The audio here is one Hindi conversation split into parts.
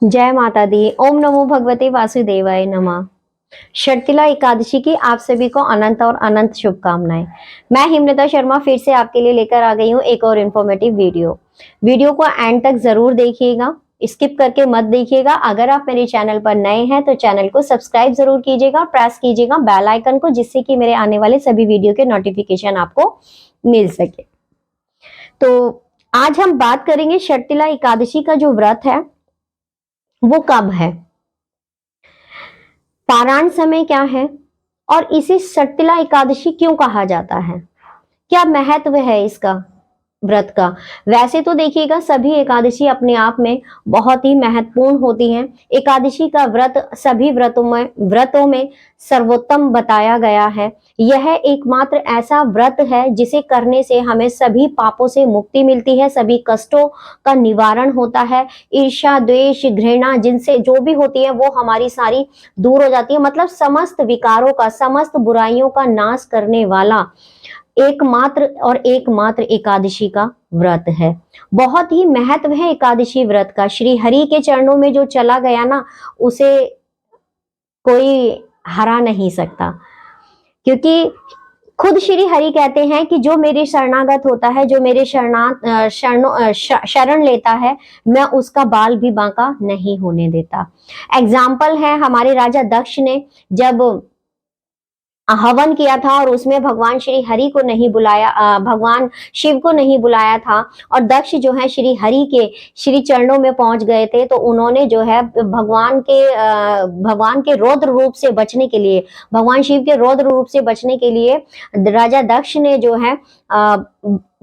जय माता दी। ओम नमो भगवते वासुदेवाय नमः। शर्तिला एकादशी की आप सभी को अनंत और अनंत शुभकामनाएं। मैं हिमलता शर्मा फिर से आपके लिए लेकर आ गई हूँ एक और इन्फॉर्मेटिव वीडियो को एंड तक जरूर देखिएगा, स्किप करके मत देखिएगा। अगर आप मेरे चैनल पर नए हैं तो चैनल को सब्सक्राइब जरूर कीजिएगा, प्रेस कीजिएगा बेल आइकन को, जिससे कि मेरे आने वाले सभी वीडियो के नोटिफिकेशन आपको मिल सके। तो आज हम बात करेंगे शर्तिला एकादशी का जो व्रत है वो कब है, पारायण समय क्या है, और इसे शर्तिला एकादशी क्यों कहा जाता है, क्या महत्व है इसका व्रत का। वैसे तो देखिएगा सभी एकादशी अपने आप में बहुत ही महत्वपूर्ण होती हैं। एकादशी का व्रत सभी व्रतों में सर्वोत्तम बताया गया है। यह एकमात्र ऐसा व्रत है जिसे करने से हमें सभी पापों से मुक्ति मिलती है, सभी कष्टों का निवारण होता है। ईर्ष्या, द्वेष, घृणा जिनसे जो भी होती है वो हमारी सारी दूर हो जाती है। मतलब समस्त विकारों का, समस्त बुराइयों का नाश करने वाला एकमात्र एकादशी का व्रत है। बहुत ही महत्व है एकादशी व्रत का। श्री हरि के चरणों में जो चला गया ना, उसे कोई हरा नहीं सकता, क्योंकि खुद श्री हरि कहते हैं कि जो मेरे शरणागत होता है, जो मेरे शरण लेता है, मैं उसका बाल भी बांका नहीं होने देता। एग्जाम्पल है हमारे राजा दक्ष ने जब हवन किया था और उसमें भगवान श्री हरि को नहीं बुलाया, भगवान शिव को नहीं बुलाया था, और दक्ष जो है श्री हरि के श्री चरणों में पहुंच गए थे। तो उन्होंने जो है भगवान के रौद्र रूप से बचने के लिए, भगवान शिव के रौद्र रूप से बचने के लिए राजा दक्ष ने जो है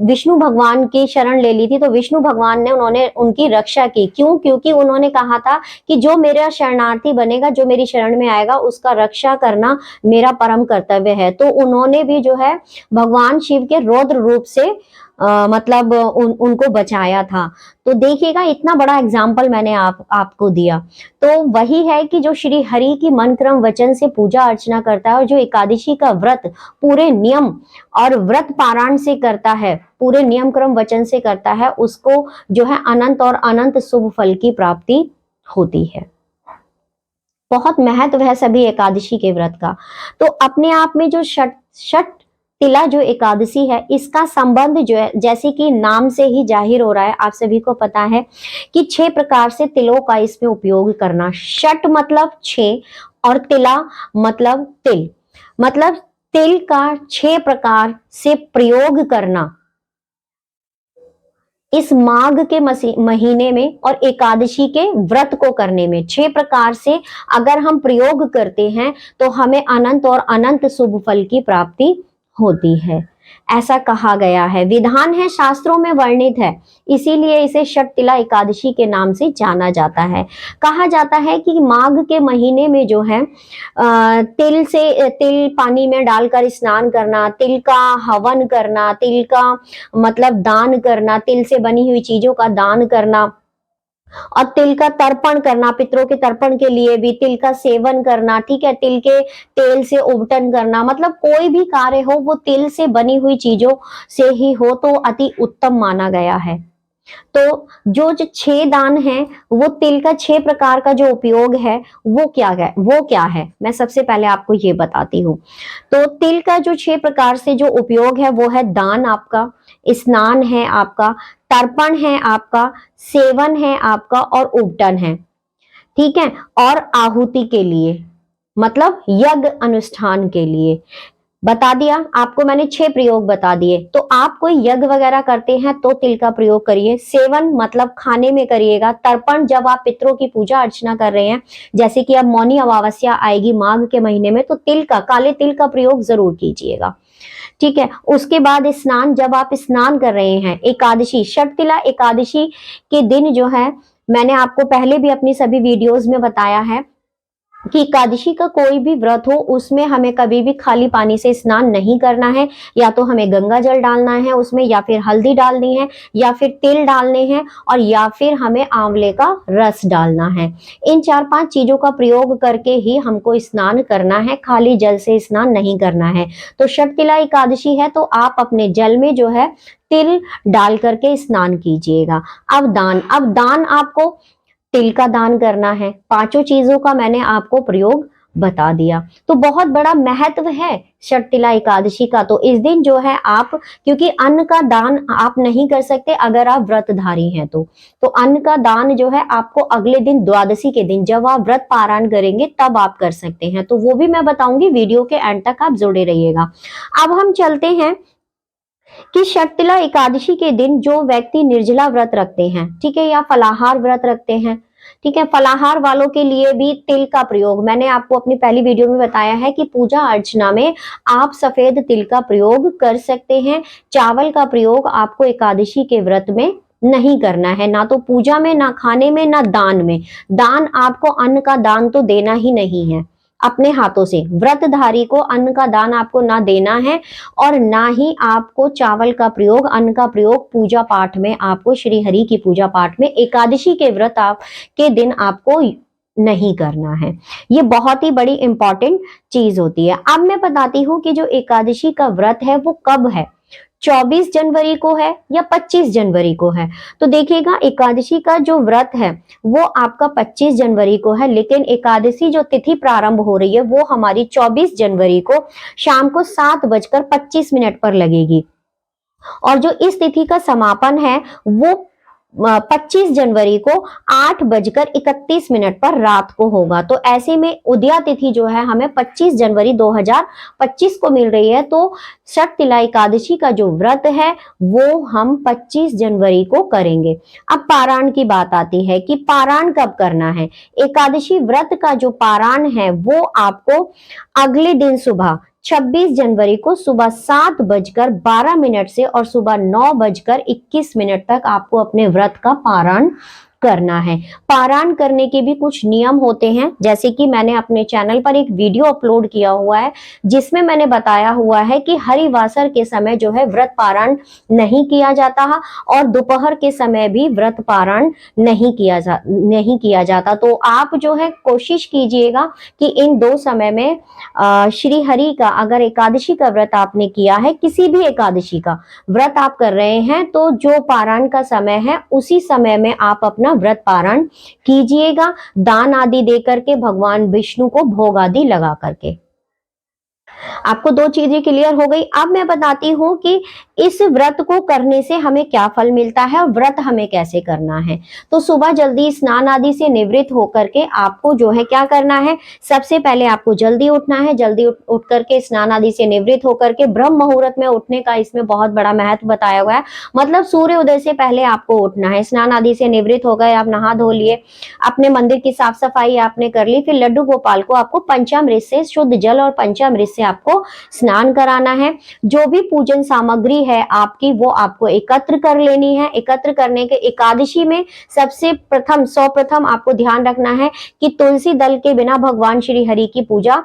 विष्णु भगवान की शरण ले ली थी। तो विष्णु भगवान ने उन्होंने उनकी रक्षा की। क्यों? क्योंकि उन्होंने कहा था कि जो मेरा शरणार्थी बनेगा, जो मेरी शरण में आएगा, उसका रक्षा करना मेरा परम कर्तव्य है। तो उन्होंने भी जो है भगवान शिव के रौद्र रूप से मतलब उनको बचाया था। तो देखिएगा इतना बड़ा एग्जाम्पल मैंने आपको दिया। तो वही है कि जो श्री हरि की मन क्रम वचन से पूजा अर्चना करता है और जो एकादशी का व्रत पूरे नियम और व्रत पारायण से करता है, पूरे नियम क्रम वचन से करता है, उसको जो है अनंत और अनंत शुभ फल की प्राप्ति होती है। बहुत महत्व है सभी एकादशी के व्रत का। तो अपने आप में जो षट तिला जो एकादशी है, इसका संबंध जो है, जैसे कि नाम से ही जाहिर हो रहा है, आप सभी को पता है कि 6 प्रकार से तिलों का इसमें उपयोग करना। षट मतलब 6 और तिला मतलब तिल, मतलब तिल का 6 प्रकार से प्रयोग करना इस माघ के महीने में और एकादशी के व्रत को करने में 6 प्रकार से अगर हम प्रयोग करते हैं तो हमें अनंत और अनंत शुभ फल की प्राप्ति होती है, ऐसा कहा गया है। विधान है, शास्त्रों में वर्णित है, इसीलिए इसे षटतिला एकादशी के नाम से जाना जाता है। कहा जाता है कि माघ के महीने में जो है तिल पानी में डालकर स्नान करना, तिल का हवन करना, तिल का मतलब दान करना, तिल से बनी हुई चीजों का दान करना, और तिल का तर्पण करना, पितरों के तर्पण के लिए भी तिल का सेवन करना, ठीक है, तिल के तेल से उबटन करना, मतलब कोई भी कार्य हो वो तिल से बनी हुई चीजों से ही हो तो अति उत्तम माना गया है। तो जो 6 दान है, वो तिल का 6 प्रकार का जो उपयोग है वो क्या है, मैं सबसे पहले आपको ये बताती हूँ। तो तिल का जो 6 प्रकार से जो उपयोग है वो है दान आपका, स्नान है आपका, तर्पण है आपका, सेवन है आपका, और उपटन है, ठीक है, और आहुति के लिए मतलब यज्ञ अनुष्ठान के लिए बता दिया आपको मैंने। 6 प्रयोग बता दिए। तो आप कोई यज्ञ वगैरह करते हैं तो तिल का प्रयोग करिए। सेवन मतलब खाने में करिएगा। तर्पण जब आप पितरों की पूजा अर्चना कर रहे हैं, जैसे कि अब मौनी अमावस्या आएगी माघ के महीने में, तो तिल का, काले तिल का प्रयोग जरूर कीजिएगा, ठीक है। उसके बाद स्नान, जब आप स्नान कर रहे हैं, एकादशी, षटतिला एकादशी के दिन जो है, मैंने आपको पहले भी अपनी सभी वीडियोस में बताया है कि एकादशी का कोई भी व्रत हो उसमें हमें कभी भी खाली पानी से स्नान नहीं करना है। या तो हमें गंगा जल डालना है उसमें, या फिर हल्दी डालनी है, या फिर तिल डालने हैं, और या फिर हमें आंवले का रस डालना है। इन 4-5 चीजों का प्रयोग करके ही हमको स्नान करना है, खाली जल से स्नान नहीं करना है। तो षटतिला एकादशी है तो आप अपने जल में जो है तिल डाल करके स्नान कीजिएगा। अब दान आपको तिल का दान करना है। पांचों चीजों का मैंने आपको प्रयोग बता दिया। तो बहुत बड़ा महत्व है षटतिला एकादशी का। तो इस दिन जो है आप, क्योंकि अन्न का दान आप नहीं कर सकते अगर आप व्रतधारी हैं तो अन्न का दान जो है आपको अगले दिन द्वादशी के दिन जब आप व्रत पारायण करेंगे तब आप कर सकते हैं। तो वो भी मैं बताऊंगी, वीडियो के एंड तक आप जुड़े रहिएगा। अब हम चलते हैं कि षटतिला एकादशी के दिन जो व्यक्ति निर्जला व्रत रखते हैं, ठीक है, या फलाहार व्रत रखते हैं, ठीक है, फलाहार वालों के लिए भी तिल का प्रयोग मैंने आपको अपनी पहली वीडियो में बताया है कि पूजा अर्चना में आप सफेद तिल का प्रयोग कर सकते हैं। चावल का प्रयोग आपको एकादशी के व्रत में नहीं करना है, ना तो पूजा में, ना खाने में, ना दान में। दान आपको अन्न का दान तो देना ही नहीं है अपने हाथों से। व्रतधारी को अन्न का दान आपको ना देना है और ना ही आपको चावल का प्रयोग, अन्न का प्रयोग पूजा पाठ में आपको, श्री हरि की पूजा पाठ में एकादशी के व्रत आप के दिन आपको नहीं करना है। ये बहुत ही बड़ी इंपॉर्टेंट चीज होती है। अब मैं बताती हूँ कि जो एकादशी का व्रत है वो कब है, 24 जनवरी को है या 25 जनवरी को है। तो देखिएगा, एकादशी का जो व्रत है वो आपका 25 जनवरी को है, लेकिन एकादशी जो तिथि प्रारंभ हो रही है वो हमारी 24 जनवरी को शाम को 7:25 पर लगेगी। और जो इस तिथि का समापन है वो 25 जनवरी को 8:31 पर रात को होगा। तो ऐसे में उदया तिथि जो है हमें 25 जनवरी 2025 को मिल रही है। तो षटतिला एकादशी का जो व्रत है वो हम 25 जनवरी को करेंगे। अब पारायण की बात आती है कि पारायण कब करना है। एकादशी व्रत का जो पारायण है वो आपको अगले दिन सुबह 26 जनवरी को सुबह 7:12 से और सुबह 9:21 तक आपको अपने व्रत का पारायण करना है। पारायण करने के भी कुछ नियम होते हैं, जैसे कि मैंने अपने चैनल पर एक वीडियो अपलोड किया हुआ है जिसमें मैंने बताया हुआ है कि हरिवासर के समय जो है व्रत पारायण नहीं किया जाता है और दोपहर के समय भी व्रत पारायण नहीं किया जाता। तो आप जो है कोशिश कीजिएगा कि इन दो समय में श्री हरि का, अगर एकादशी का व्रत आपने किया है, किसी भी एकादशी का व्रत आप कर रहे हैं, तो जो पारायण का समय है उसी समय में आप अपना व्रत पारायण कीजिएगा, दान आदि दे करके, भगवान विष्णु को भोग आदि लगा करके। आपको दो चीजें क्लियर हो गई। अब मैं बताती हूँ कि इस व्रत को करने से हमें क्या फल मिलता है और व्रत हमें कैसे करना है। तो सुबह जल्दी स्नान आदि से निवृत्त होकर के आपको जो है क्या करना है, सबसे पहले आपको जल्दी उठना है। जल्दी उठ करके स्नान आदि से निवृत्त होकर के ब्रह्म मुहूर्त में उठने का इसमें बहुत बड़ा महत्व बताया हुआ है। मतलब सूर्य उदय से पहले आपको उठना है। स्नान आदि से निवृत्त हो गए, आप नहा धो लिए, अपने मंदिर की साफ सफाई आपने कर ली, फिर लड्डू गोपाल को आपको पंचामृत से, शुद्ध जल और पंचामृत से आपको स्नान कराना है। जो भी पूजन सामग्री है आपकी वो आपको एकत्र कर लेनी है। एकत्र करने के एकादशी में सबसे प्रथम, सर्वप्रथम आपको ध्यान रखना है कि तुलसी दल के बिना भगवान श्री हरि की पूजा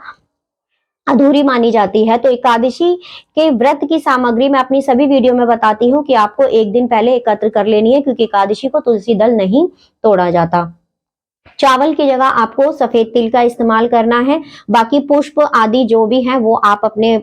अधूरी मानी जाती है। तो एकादशी के व्रत की सामग्री मैं अपनी सभी वीडियो में बताती हूँ कि आपको एक दिन पहले एकत्र कर लेनी है, क्योंकि एकादशी को तुलसी दल नहीं तोड़ा जाता। चावल की जगह आपको सफेद तिल का इस्तेमाल करना है। बाकी पुष्प आदि जो भी है वो आप अपने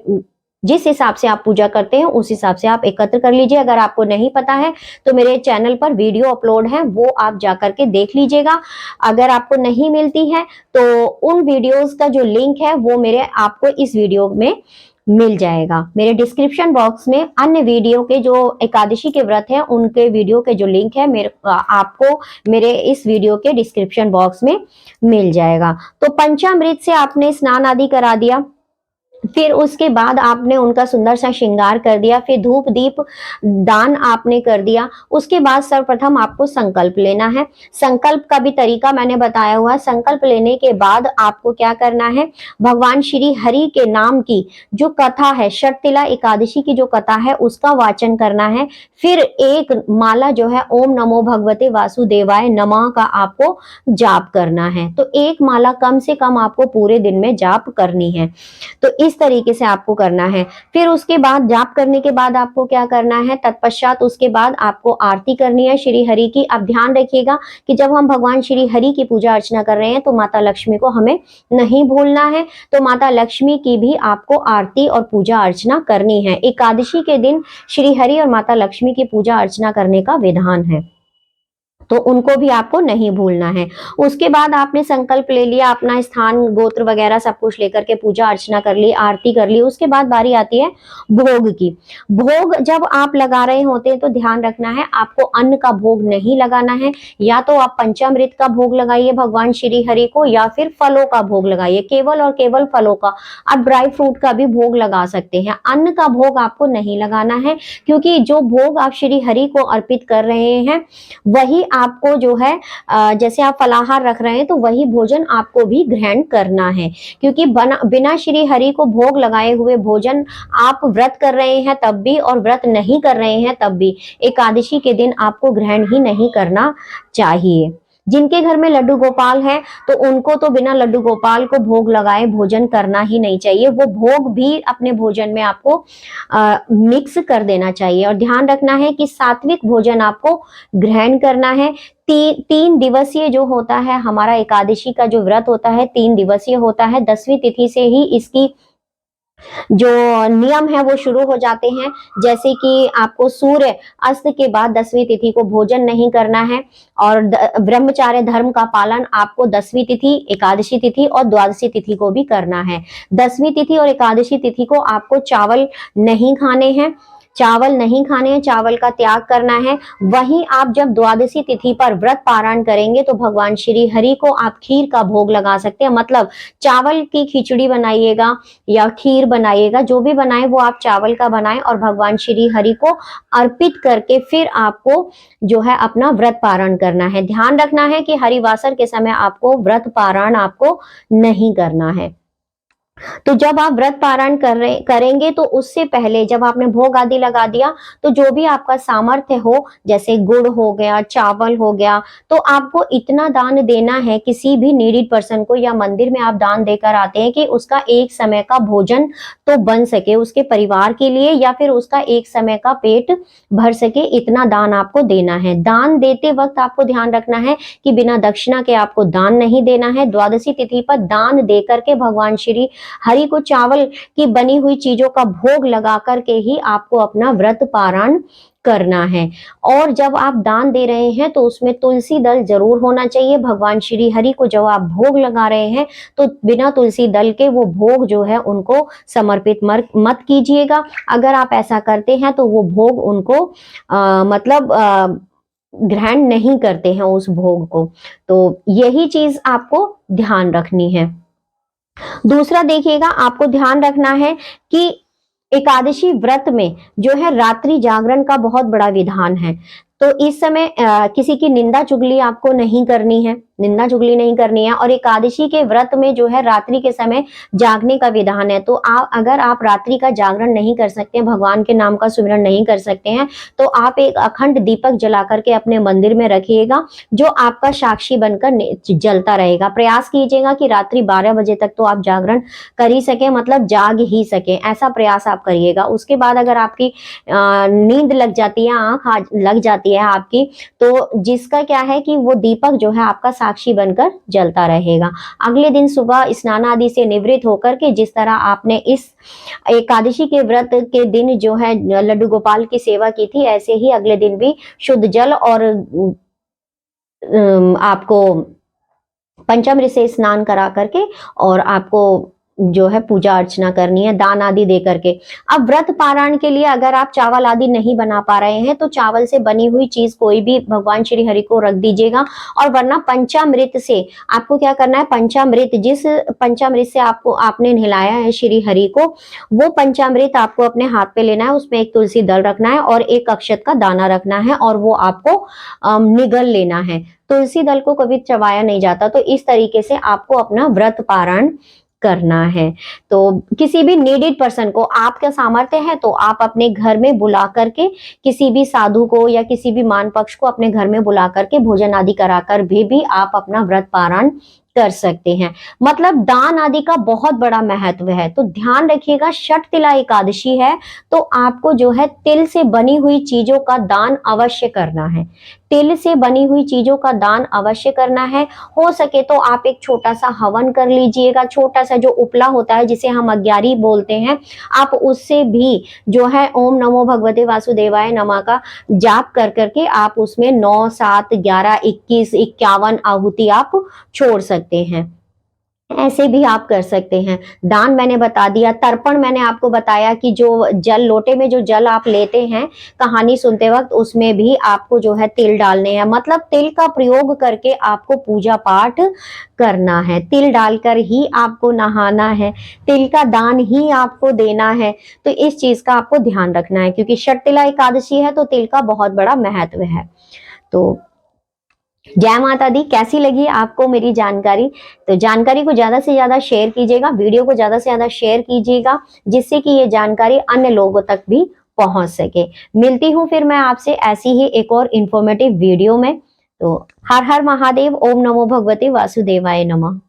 जिस हिसाब से आप पूजा करते हैं उस हिसाब से आप एकत्र कर लीजिए। अगर आपको नहीं पता है तो मेरे चैनल पर वीडियो अपलोड है, वो आप जाकर के देख लीजिएगा। अगर आपको नहीं मिलती है तो उन वीडियोस का जो लिंक है वो मेरे आपको इस वीडियो में मिल जाएगा। मेरे डिस्क्रिप्शन बॉक्स में अन्य वीडियो के जो एकादशी के व्रत हैं उनके वीडियो के जो लिंक है आपको मेरे इस वीडियो के डिस्क्रिप्शन बॉक्स में मिल जाएगा। तो पंचामृत से आपने स्नान आदि करा दिया, फिर उसके बाद आपने उनका सुंदर सा श्रृंगार कर दिया, फिर धूप दीप दान आपने कर दिया। उसके बाद सर्वप्रथम आपको संकल्प लेना है। संकल्प का भी तरीका मैंने बताया हुआ है। संकल्प लेने के बाद आपको क्या करना है, भगवान श्री हरि के नाम की जो कथा है, षटतिला एकादशी की जो कथा है उसका वाचन करना है। फिर एक माला जो है ओम नमो भगवते वासुदेवाय नमः का आपको जाप करना है। तो एक माला कम से कम आपको पूरे दिन में जाप करनी है। तो इस तरीके से आपको करना है। फिर उसके बाद जाप करने के बाद आपको क्या करना है, तत्पश्चात उसके बाद आपको आरती करनी है श्री हरि की। अब ध्यान रखिएगा कि जब हम भगवान श्री हरि की पूजा अर्चना कर रहे हैं तो माता लक्ष्मी को हमें नहीं भूलना है। तो माता लक्ष्मी की भी आपको आरती और पूजा अर्चना करनी है। एकादशी के दिन श्री हरि और माता लक्ष्मी की पूजा अर्चना करने का विधान है। तो उनको भी आपको नहीं भूलना है। उसके बाद आपने संकल्प ले लिया, अपना स्थान गोत्र वगैरह सब कुछ लेकर के पूजा अर्चना कर ली, आरती कर ली, उसके बाद बारी आती है भोग की। भोग जब आप लगा रहे होते हैं तो ध्यान रखना है आपको अन्न का भोग नहीं लगाना है। या तो आप पंचामृत का भोग लगाइए भगवान श्री हरि को, या फिर फलों का भोग लगाइए, केवल और केवल फलों का। आप ड्राई फ्रूट का भी भोग लगा सकते हैं, अन्न का भोग आपको नहीं लगाना है, क्योंकि जो भोग आप श्री हरि को अर्पित कर रहे हैं वही आपको जो है जैसे आप फलाहार रख रहे हैं तो वही भोजन आपको भी ग्रहण करना है। क्योंकि बिना श्री हरि को भोग लगाए हुए भोजन आप व्रत कर रहे हैं तब भी और व्रत नहीं कर रहे हैं तब भी एकादशी के दिन आपको ग्रहण ही नहीं करना चाहिए। जिनके घर में लड्डू गोपाल है तो उनको तो बिना लड्डू गोपाल को भोग लगाए भोजन करना ही नहीं चाहिए, वो भोग भी अपने भोजन में आपको मिक्स कर देना चाहिए। और ध्यान रखना है कि सात्विक भोजन आपको ग्रहण करना है। 3 दिवसीय जो होता है हमारा एकादशी का जो व्रत होता है 3 दिवसीय होता है। 10वीं तिथि से ही इसकी जो नियम है वो शुरू हो जाते हैं। जैसे कि आपको सूर्य अस्त के बाद 10वीं तिथि को भोजन नहीं करना है, और ब्रह्मचार्य धर्म का पालन आपको 10वीं तिथि, एकादशी तिथि और द्वादशी तिथि को भी करना है। 10वीं तिथि और एकादशी तिथि को आपको चावल नहीं खाने हैं, चावल नहीं खाने हैं, चावल का त्याग करना है। वहीं आप जब द्वादशी तिथि पर व्रत पारायण करेंगे तो भगवान श्री हरि को आप खीर का भोग लगा सकते हैं। मतलब चावल की खिचड़ी बनाइएगा या खीर बनाइएगा, जो भी बनाए वो आप चावल का बनाएं और भगवान श्री हरि को अर्पित करके फिर आपको जो है अपना व्रत पारायण करना है। ध्यान रखना है कि हरिवासर के समय आपको व्रत पारायण आपको नहीं करना है। तो जब आप व्रत पारायण करेंगे तो उससे पहले जब आपने भोग आदि लगा दिया तो जो भी आपका सामर्थ्य हो, जैसे गुड़ हो गया, चावल हो गया, तो आपको इतना दान देना है किसी भी नीडिड पर्सन को, या मंदिर में आप दान देकर आते हैं कि उसका एक समय का भोजन तो बन सके उसके परिवार के लिए, या फिर उसका एक समय का पेट भर सके, इतना दान आपको देना है। दान देते वक्त आपको ध्यान रखना है कि बिना दक्षिणा के आपको दान नहीं देना है। द्वादशी तिथि पर दान दे करके भगवान श्री हरि को चावल की बनी हुई चीजों का भोग लगा करके ही आपको अपना व्रत पारायण करना है। और जब आप दान दे रहे हैं तो उसमें तुलसी दल जरूर होना चाहिए। भगवान श्री हरि को जब आप भोग लगा रहे हैं तो बिना तुलसी दल के वो भोग जो है उनको समर्पित मत कीजिएगा। अगर आप ऐसा करते हैं तो वो भोग उनको मतलब ग्रहण नहीं करते हैं उस भोग को। तो यही चीज आपको ध्यान रखनी है। दूसरा देखिएगा, आपको ध्यान रखना है कि एकादशी व्रत में जो है रात्रि जागरण का बहुत बड़ा विधान है। तो इस समय किसी की निंदा चुगली आपको नहीं करनी है, निंदा चुगली नहीं करनी है। और एकादशी के व्रत में जो है रात्रि के समय जागने का विधान है। तो अगर आप रात्रि का जागरण नहीं कर सकते हैं, भगवान के नाम का सुमिरन नहीं कर सकते हैं, तो आप एक अखंड दीपक जला करके अपने मंदिर में रखिएगा, जो आपका साक्षी बनकर जलता रहेगा। प्रयास कीजिएगा कि रात्रि 12 बजे तक तो आप जागरण कर ही सके, मतलब जाग ही सके, ऐसा प्रयास आप करिएगा। उसके बाद अगर आपकी नींद लग जाती है, आंख लग जाती है आपकी, तो जिसका क्या है कि वो दीपक जो है आपका साक्षी बनकर जलता रहेगा। अगले दिन सुबह स्नान आदि से निवृत्त होकर के जिस तरह आपने इस एकादशी के व्रत के दिन जो है लड्डू गोपाल की सेवा की थी, ऐसे ही अगले दिन भी शुद्ध जल और आपको पंचामृत से स्नान करा करके और आपको जो है पूजा अर्चना करनी है, दान आदि दे करके। अब व्रत पारायण के लिए अगर आप चावल आदि नहीं बना पा रहे हैं तो चावल से बनी हुई चीज कोई भी भगवान श्री हरि को रख दीजिएगा। और वरना पंचामृत से आपको क्या करना है, पंचामृत, जिस पंचामृत से आपने नहलाया है श्री हरि को, वो पंचामृत आपको अपने हाथ पे लेना है, उसमें एक तुलसी दल रखना है और एक अक्षत का दाना रखना है, और वो आपको निगल लेना है। तुलसी दल को कभी चबाया नहीं जाता। तो इस तरीके से आपको अपना व्रत पारायण करना है। तो किसी भी नीडेड पर्सन को, आपका सामर्थ्य है तो आप अपने घर में बुला करके किसी भी साधु को या किसी भी मान पक्ष को अपने घर में बुला करके भोजन आदि कराकर भी आप अपना व्रत पारायण कर सकते हैं। मतलब दान आदि का बहुत बड़ा महत्व है। तो ध्यान रखिएगा, षट तिला एकादशी है तो आपको जो है तिल से बनी हुई चीजों का दान अवश्य करना है। तिल से बनी हुई चीजों का दान अवश्य करना है। हो सके तो आप एक छोटा सा हवन कर लीजिएगा, छोटा सा जो उपला होता है जिसे हम अग्यारी बोलते हैं, आप उससे भी जो है ओम नमो भगवते वासुदेवाय नमः का जाप कर करके आप उसमें 9, 7, 11, 21, 51 आहुति आप छोड़ सकते हैं। ऐसे भी आप कर सकते हैं। दान मैंने बता दिया। तर्पण मैंने आपको बताया कि जो जल, लोटे में जो जल आप लेते हैं कहानी सुनते वक्त, उसमें भी आपको जो है तिल डालने हैं। मतलब तिल का प्रयोग करके आपको पूजा पाठ करना है, तिल डालकर ही आपको नहाना है, तिल का दान ही आपको देना है। तो इस चीज का आपको ध्यान रखना है, क्योंकि षटतिला एकादशी है तो तिल का बहुत बड़ा महत्व है। तो जय माता दी। कैसी लगी आपको मेरी जानकारी? तो जानकारी को ज्यादा से ज्यादा शेयर कीजिएगा, वीडियो को ज्यादा से ज्यादा शेयर कीजिएगा, जिससे कि ये जानकारी अन्य लोगों तक भी पहुंच सके। मिलती हूँ फिर मैं आपसे ऐसी ही एक और इंफॉर्मेटिव वीडियो में। तो हर हर महादेव। ओम नमो भगवते वासुदेवाय नमः।